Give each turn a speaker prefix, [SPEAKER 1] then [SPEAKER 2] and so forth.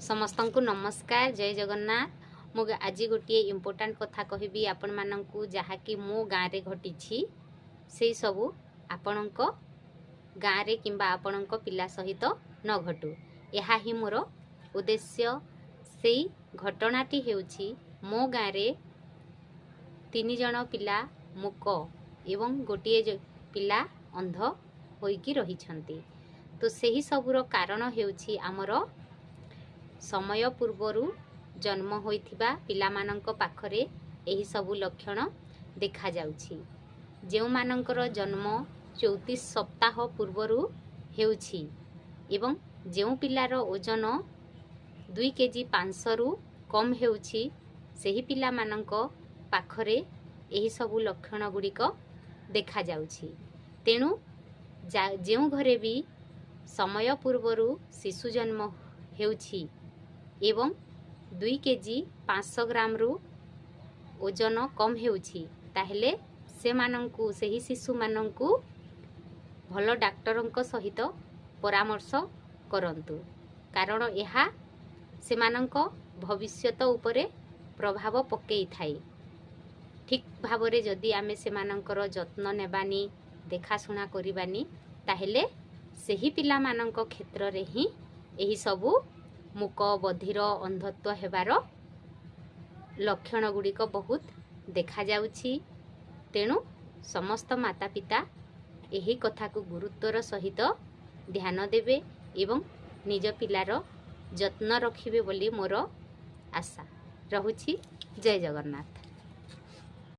[SPEAKER 1] समस्तंकु नमस्कार जय जगन्नाथ। मु आज गोटे इम्पोर्टाट कथा कहबी आपण मानंकु जहाँकि मो गाँव रे घटी से सबू आपण गाँव रे किंबा आपण पिला सहित न घटू यह ही मोर उद्देश्य। से घटनाटी हेउछि मो गाँव रे 3 जन पिला मूक एवं गोटे पिला अंध होइकी रहिछंती। तो सही सबूर कारण हेउछि आमर समय पूर्वरु जन्म होइथिबा पिलामानंक पाखरे एही सबु लक्षण देखा जाउछि। जेउ मानंकर जन्म 34 सप्ताह पूर्वरु हेउछि एवं जेउ पिलार ओजन 2 केजी 500 रु कम हेउछि सेही पिलामानंक पाखरे एही सबु लक्षण गुड़िक देखा जाउछि। तेणु जेउ घरे भी समय पूर्वरु शिशु जन्म हेउछि एवं 2 केजी 500 ग्राम रु ओजन कम हेउछि ताहेले से मानंकु सेही शिशु मानंकु भल डाक्टरंक सहित परामर्श करंतु, कारण यह से मानंक भविष्यत उपरे प्रभाव पकेई थाई। ठीक भावरे जदि आमे से मानंकर जत्न नेबानी देखाशुना करिबानी ताहेले सेही पिला मानंक क्षेत्र रे ही एही सबु मूक बधिर अंधत्व हेबार लक्षण गुड़िक बहुत देखा जाउछि। तेणु समस्त माता पिता एही कथा को गुरुत्वर सहित ध्यान देबे एवं निज पिलार जत्न रखिबे बोली मोर आशा रहुछि। जय जगन्नाथ।